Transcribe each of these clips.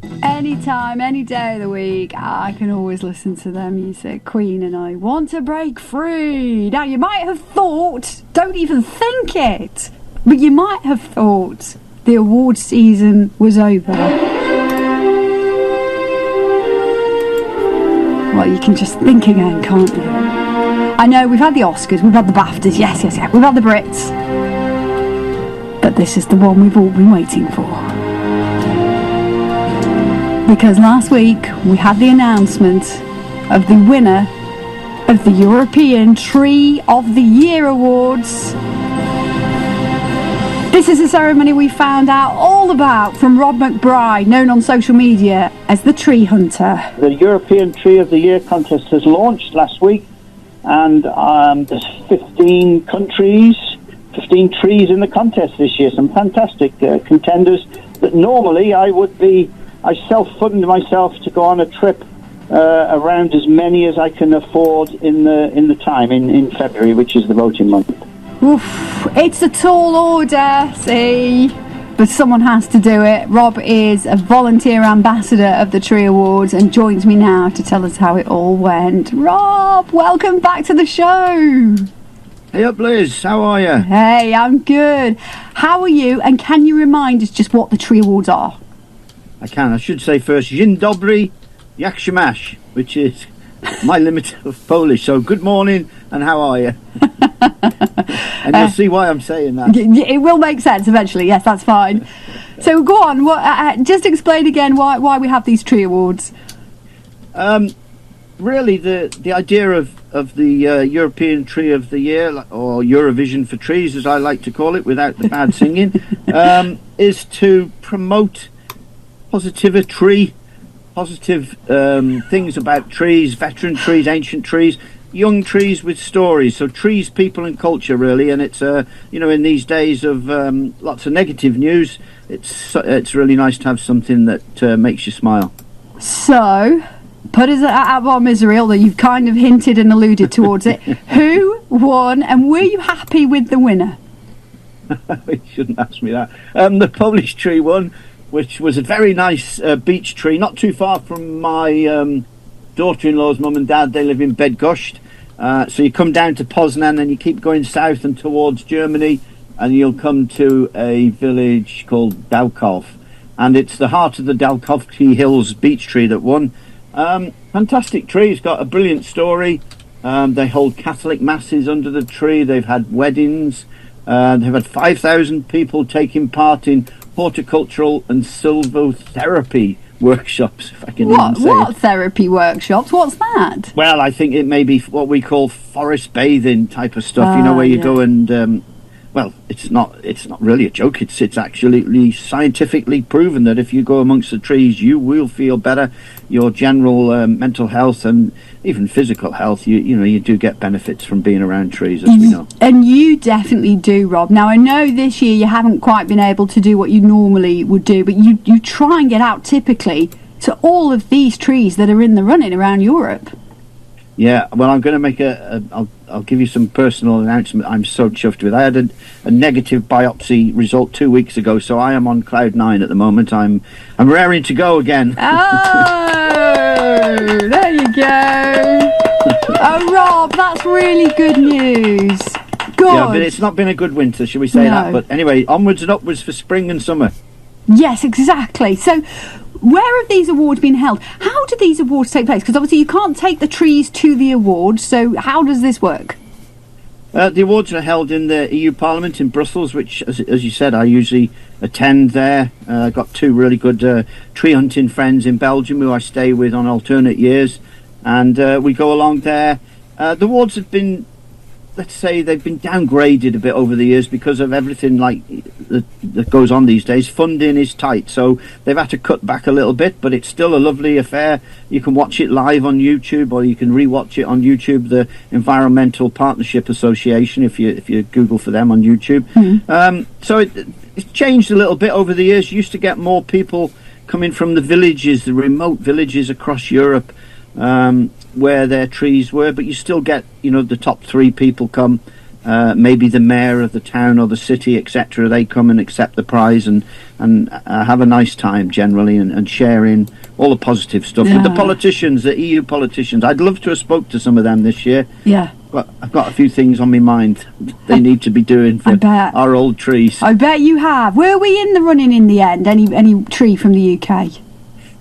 Anytime, any day of the week, I can always listen to their music. Queen and I want to break free. Now, you might have thought, don't even think it, but you might have thought the award season was over. Well, you can just think again, can't you? I know, we've had the Oscars, we've had the BAFTAs, yes, we've had the Brits. But this is the one we've all been waiting for. Because last week we had the announcement of the winner of the European Tree of the Year Awards. This is a ceremony we found out all about from Rob McBride, known on social media as the Tree Hunter. The European Tree of the Year contest has launched last week, and there's 15 countries, 15 trees in the contest this year. Some fantastic contenders that normally I self-fund myself to go on a trip around as many as I can afford in the time in February, which is the voting month. Oof, it's a tall order, see, but someone has to do it. Rob is a volunteer ambassador of the Tree Awards and joins me now to tell us how it all went. Rob, welcome back to the show. Hey up, Liz, how are you? Hey, I'm good. How are you, and can you remind us just what the Tree Awards are? I can. I should say first, Dzień dobry, jak się masz, which is my limit of Polish. So, good morning, and how are you? And you'll see why I'm saying that. It will make sense eventually. Yes, that's fine. So, go on. Just explain again why we have these Tree Awards. Really, the idea of the European Tree of the Year, or Eurovision for trees, as I like to call it, without the bad singing, is to promote positive things about trees, veteran trees, ancient trees, young trees with stories. So trees, people and culture, really. And it's in these days of lots of negative news, it's really nice to have something that makes you smile. So put us out of our misery, although you've kind of hinted and alluded towards it. Who won, and were you happy with the winner? You shouldn't ask me that. The Polish tree won, which was a very nice beech tree, not too far from my daughter-in-law's mum and dad. They live in Bydgoszcz. So you come down to Poznan and you keep going south and towards Germany, and you'll come to a village called Dalkov. And it's the heart of the Dalkovsky Hills beech tree that won. Fantastic tree. It's got a brilliant story. They hold Catholic masses under the tree. They've had weddings. They've had 5,000 people taking part in horticultural and silvotherapy workshops, if I can even say What it. therapy workshops? What's that? Well, I think it may be what we call forest bathing type of stuff, where you go and well, it's not really a joke. It's actually scientifically proven that if you go amongst the trees, you will feel better. Your general mental health and even physical health, you do get benefits from being around trees, as we know. And you definitely do, Rob. Now, I know this year you haven't quite been able to do what you normally would do, but you try and get out typically to all of these trees that are in the running around Europe. Yeah, well, I'm going to make I'll give you some personal announcement I'm so chuffed with. I had a negative biopsy result 2 weeks ago, so I am on cloud 9 at the moment. I'm raring to go again. Oh, there you go. Oh, Rob, that's really good news. Good. Yeah, but it's not been a good winter, shall we say that? But anyway, onwards and upwards for spring and summer. Yes, exactly. So, where have these awards been held? How do these awards take place? Because obviously you can't take the trees to the awards, so how does this work? The awards are held in the EU Parliament in Brussels, which, as you said, I usually attend there. I've got two really good tree hunting friends in Belgium who I stay with on alternate years, and we go along there. The awards have been, let's say, they've been downgraded a bit over the years because of everything that goes on these days. Funding is tight, so they've had to cut back a little bit, but it's still a lovely affair. You can watch it live on YouTube, or you can re-watch it on YouTube, the Environmental Partnership Association, if you Google for them on YouTube. So it's changed a little bit over the years. You used to get more people coming from the villages, the remote villages across Europe, where their trees were, but you still get, the top three people come. maybe the mayor of the town or the city, etc. They come and accept the prize and have a nice time generally and sharing all the positive stuff with the politicians, the EU politicians. I'd love to have spoke to some of them this year. Yeah. But I've got a few things on my mind they need to be doing for our old trees. I bet you have. Were we in the running in the end? Any tree from the UK?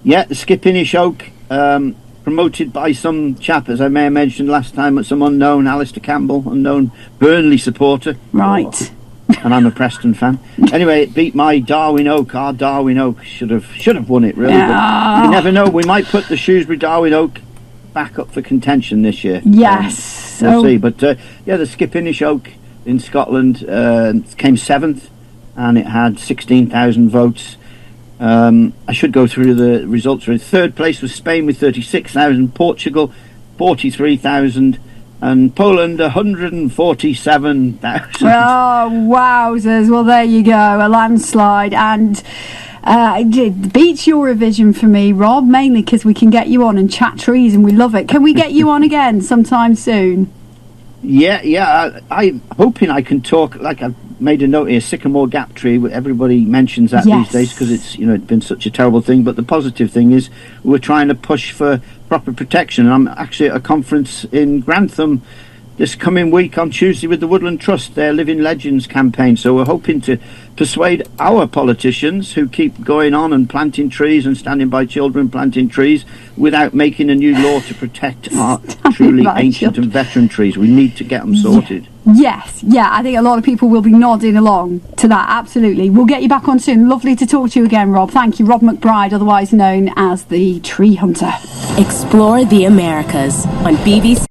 Yeah, the Skipinish Oak, promoted by some chap, as I may have mentioned last time, some unknown Alistair Campbell, unknown Burnley supporter. Right. And I'm a Preston fan. Anyway, it beat my Darwin Oak. Our Darwin Oak should have won it, really. But you never know. We might put the Shrewsbury Darwin Oak back up for contention this year. Yes. We'll see. But the Skipinish Oak in Scotland came 7th, and it had 16,000 votes. I should go through the results. Third place was Spain with 36,000, Portugal 43,000, and Poland 147,000. Oh, wowzers. Well, there you go. A landslide. And it beats Eurovision for me, Rob, mainly because we can get you on and chat trees and we love it. Can we get you on again sometime soon? Yeah. I'm hoping I can talk, like I've made a note here, sycamore gap tree. Everybody mentions that these days because it's it's been such a terrible thing. But the positive thing is we're trying to push for proper protection. And I'm actually at a conference in Grantham this coming week on Tuesday with the Woodland Trust, their Living Legends campaign. So we're hoping to persuade our politicians who keep going on and planting trees and standing by children planting trees without making a new law to protect our truly ancient and veteran trees. We need to get them sorted. Yes, I think a lot of people will be nodding along to that, absolutely. We'll get you back on soon. Lovely to talk to you again, Rob. Thank you. Rob McBride, otherwise known as the Tree Hunter. Explore the Americas on BBC.